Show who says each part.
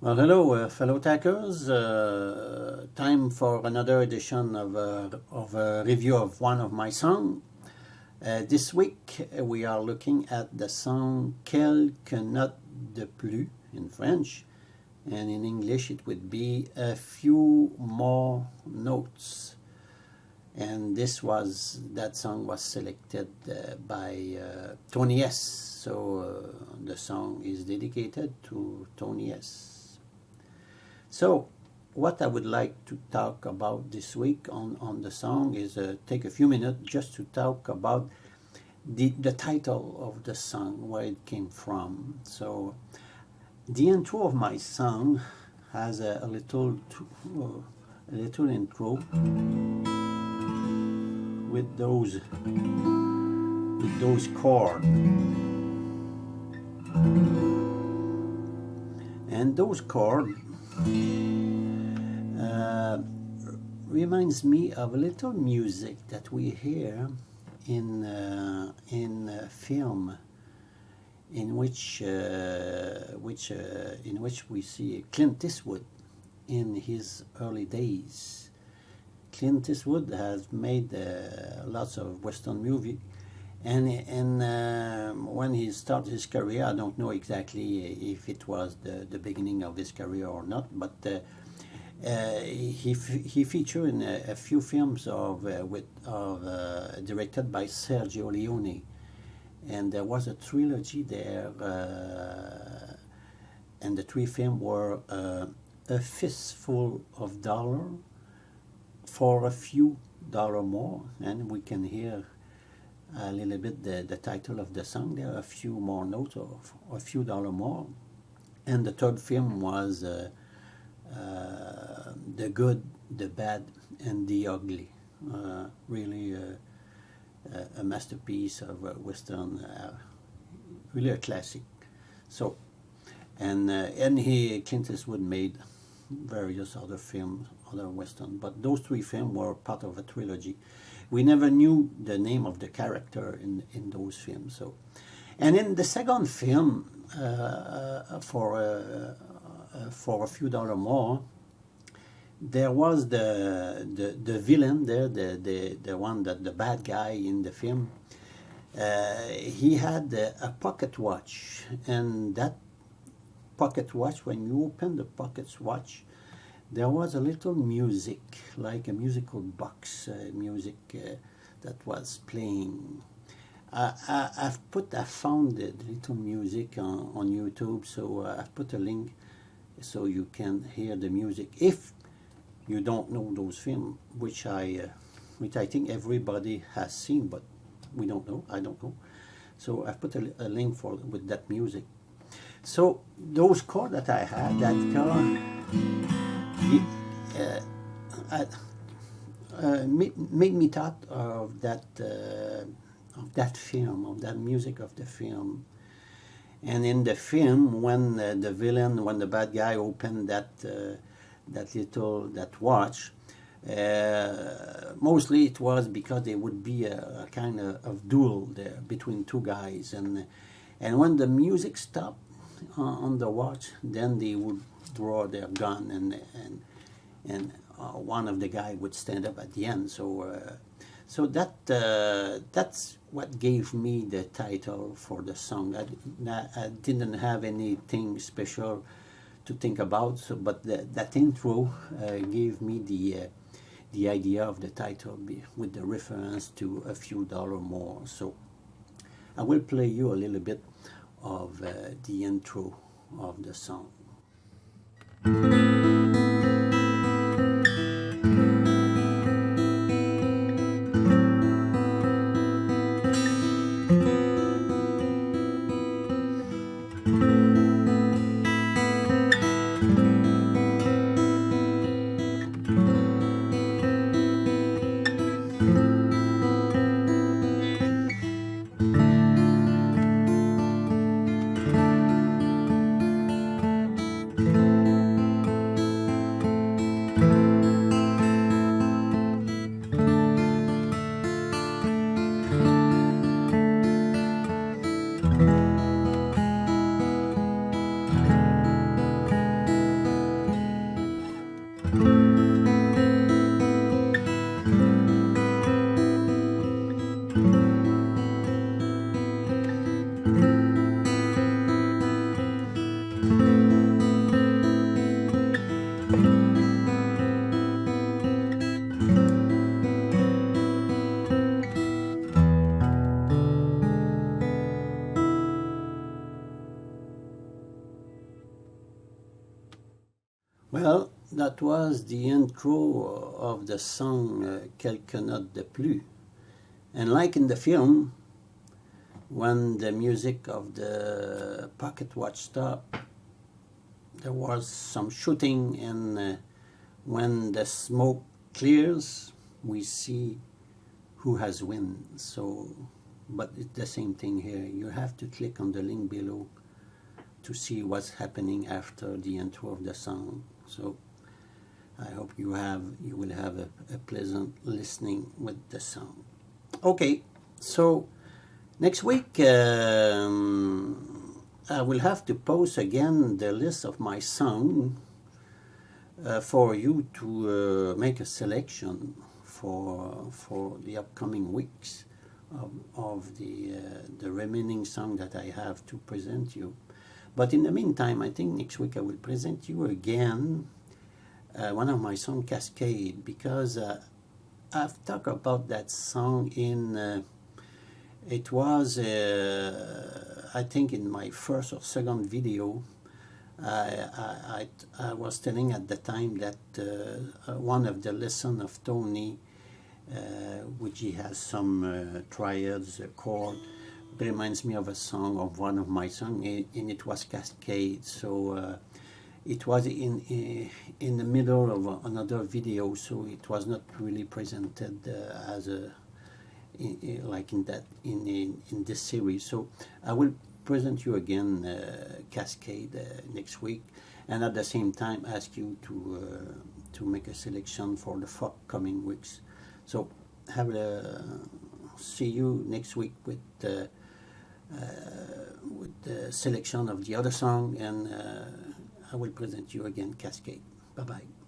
Speaker 1: Well, hello, fellow tackers. Time for another edition of a review of one of my songs. This week we are looking at the song Quelques notes de plus in French, and in English it would be a few more notes. And that song was selected by Tony S. So the song is dedicated to Tony S. So, what I would like to talk about this week on the song is take a few minutes just to talk about the title of the song, where it came from. So, the intro of my song has a little intro with those chords, and those chords reminds me of a little music that we hear in a film in which we see Clint Eastwood in his early days. Clint Eastwood has made lots of Western movie, and when he started his career, I don't know exactly if it was the beginning of his career or not, but he featured in a few films directed by Sergio Leone, and there was a trilogy there, and the three films were A Fistful of Dollar, For a Few Dollar More, and we can hear a little bit the title of the song there, A Few More Notes, or A Few Dollar More. And the third film was The Good, the Bad, and the Ugly. Really a masterpiece of Western, really a classic. So, and Clint Eastwood made various other films, other Western, but those three films were part of a trilogy. We never knew the name of the character in those films. So, and in the second film, for a few dollar more, there was the villain there, the one that the bad guy in the film. He had a pocket watch, and that pocket watch, when you open the pocket watch, there was a little music, like a musical box, music that was playing. I found the little music on YouTube, so I've put a link so you can hear the music. If you don't know those films, which I think everybody has seen, but we don't know. I don't know. So I've put a link with that music. So those chords that I had, that chord, made me thought of that film, of that music of the film. And in the film, when the bad guy opened that watch, mostly it was because there would be a kind of duel there between two guys, and when the music stopped on the watch, then they would draw their gun, and one of the guy would stand up at the end. So that's what gave me the title for the song. I didn't have anything special to think about, but that intro gave me the idea of the title, with the reference to A Few Dollar More. So I will play you a little bit of the intro of the song. Well, that was the intro of the song Quelques notes de plus. And like in the film, when the music of the pocket watch stopped, there was some shooting, and when the smoke clears, we see who has won. So, but it's the same thing here. You have to click on the link below to see what's happening after the intro of the song. So I hope you will have a pleasant listening with the song. Okay, so next week I will have to post again the list of my song for you to make a selection for the upcoming weeks of the remaining song that I have to present you. But in the meantime, I think next week I will present you again one of my song, Cascade, because I've talked about that song in, it was, I think in my first or second video. I was telling at the time that one of the lessons of Tony, which he has some triads, chord, reminds me of a song of one of my songs, and it was Cascade. So it was in the middle of another video, so it was not really presented as a like in this series. So I will present you again Cascade next week, and at the same time ask you to make a selection for the forthcoming weeks. So see you next week with the selection of the other song, and I will present you again Cascade. Bye bye.